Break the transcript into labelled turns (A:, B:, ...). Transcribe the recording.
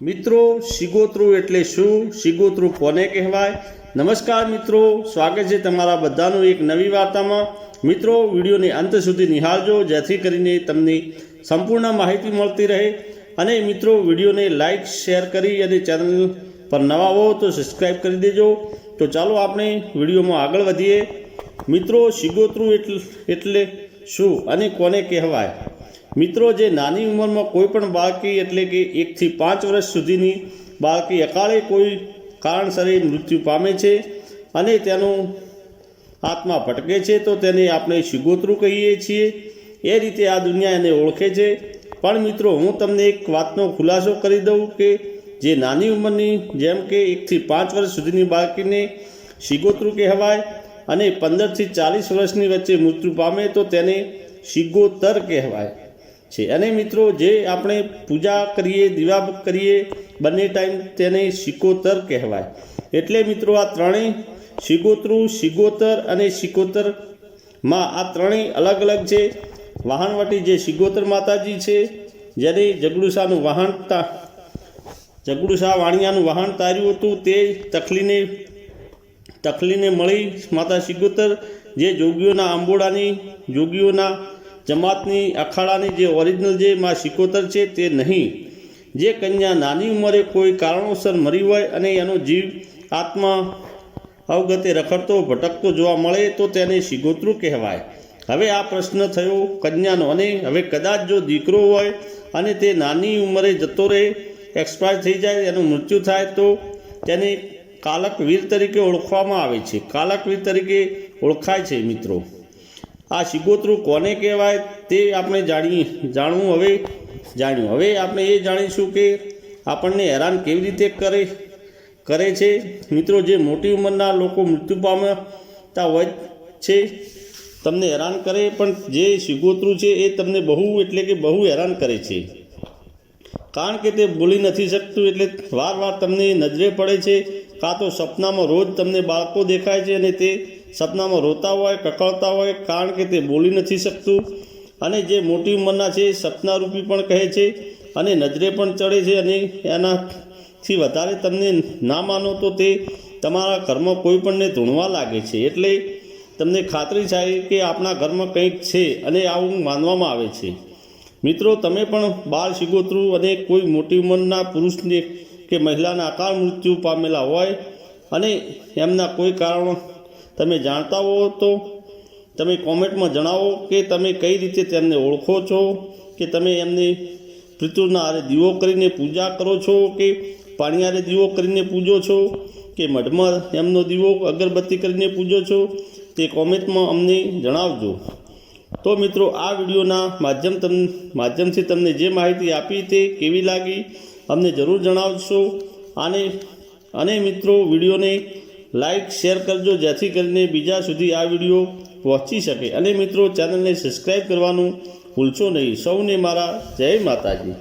A: મિત્રો, સિગોતરું એટલે શું? સિગોતરું કોને કહેવાય? નમસ્કાર મિત્રો, સ્વાગત છે તમારા બધાનું એક નવી વાર્તામાં। મિત્રો, વિડીયોને અંત સુધી નિહાળજો જેથી કરીને તમને સંપૂર્ણ માહિતી મળતી રહે। અને મિત્રો, વિડીયોને લાઇક શેર કરી અને ચેનલ પર નવા હો તો સબસ્ક્રાઈબ કરી દેજો। તો ચાલો આપણે વિડીયોમાં આગળ વધીએ। મિત્રો, સિગોતરું એટલે શું અને કોને કહેવાય? મિત્રો, જે નાની ઉંમરમાં કોઈ પણ બાળકી એટલે કે 1 થી 5 વર્ષ સુધીની બાળકી અકાળે કોઈ કારણસર મૃત્યુ પામે છે અને તેનો આત્મા ભટકે છે તો તેને આપણે સિગોતરું કહીએ છીએ। એ રીતે આ દુનિયા એને ઓળખે છે। પણ મિત્રો, હું તમને એક વાતનો ખુલાસો કરી દઉં કે જે નાની ઉંમરની જેમ કે 1 થી 5 વર્ષ સુધીની બાળકીને સિગોતરું કહેવાય અને 15 થી 40 વર્ષની વચ્ચે મૃત્યુ પામે તો તેને સિગોતર કહેવાય છે। અને મિત્રો, જે આપણે પૂજા કરીએ, દીવા કરીએ બંને ટાઈમ તેને સિગોતર કહેવાય। એટલે મિત્રો, આ ત્રણેય સિગોતરું, સિગોતર અને સિકોતરમાં આ ત્રણેય અલગ અલગ છે। વહાણવટી જે સિગોતર માતાજી છે, જેને જગડુશા વાણિયાનું વહાણ તાર્યું હતું તે તખલીને મળી માતા સિગોતર, જે જોગીઓના આંબોડાની જોગીઓના જમાતની અખાડાની જે ઓરિજિનલ જે માં સિકોતર છે તે નહીં। જે કન્યા નાની ઉંમરે કોઈ કારણોસર મરી હોય અને એનો જીવ આત્મા અવગતે રખડતો ભટકતો જોવા મળે તો તેને સિગોતરું કહેવાય। હવે આ પ્રશ્ન થયો કન્યાનો, અને હવે કદાચ જો દીકરો હોય અને તે નાની ઉંમરે જતો રહે, એક્સપાયર થઈ જાય, એનું મૃત્યુ થાય તો તેને કાલકવીર તરીકે ઓળખવામાં આવે છે, કાલકવીર તરીકે ઓળખાય છે। મિત્રો, આ સિગોતરું કોને કહેવાય તે આપણે જાણ્યું। હવે આપણે એ જાણીશું કે આપણને હેરાન કેવી રીતે કરે છે। મિત્રો, જે મોટી ઉંમરના લોકો મૃત્યુ પામતા હોય છે તમને હેરાન કરે, પણ જે સિગોતરું છે એ તમને બહુ હેરાન કરે છે, કારણ કે તે બોલી નથી શકતું, એટલે વાર તમને નજરે પડે છે, કાં તો સપનામાં રોજ તમને બાળકો દેખાય છે અને તે સપનામાં રોતા હોય, કકળતા હોય, કારણ કે તે બોલી નથી શકતું। અને જે મોટી ઉંમરના છે સપનારૂપી પણ કહે છે અને નજરે પણ ચડે છે, અને એનાથી વધારે તમને ના માનો તો તે તમારા ઘરમાં કોઈ પણને ધૂણવા લાગે છે, એટલે તમને ખાતરી થાય કે આપણા ઘરમાં કંઈક છે અને આવું માનવામાં આવે છે। મિત્રો, તમે પણ બાળ સિગોતરું અને કોઈ મોટી ઉંમરના પુરુષને કે મહિલાના અકાળ મૃત્યુ પામેલા હોય અને એમના કોઈ કારણો તમે જાણતા હો તો તમે કોમેન્ટમાં જણાવો કે તમે કઈ રીતે તેમને ઓળખો છો, કે તમે એમને પિતૃના આરે દીવો કરીને પૂજા કરો છો, કે પાણી આરે દીવો કરીને પૂજો છો, કે મઢમાં એમનો દીવો અગરબત્તી કરીને પૂજો છો, તે કોમેન્ટમાં અમને જણાવજો। તો મિત્રો, આ વિડીયોના માધ્યમથી તમને જે માહિતી આપી તે કેવી લાગી અમને જરૂર જણાવશો। અને મિત્રો, વિડીયોને લાઇક શેર કરજો જેથી કરીને બીજા સુધી આ વિડીયો પહોંચી શકે। અને મિત્રો, ચેનલને સબસ્ક્રાઈબ કરવાનું ભૂલશો નહીં। સૌને મારા જય માતાજી।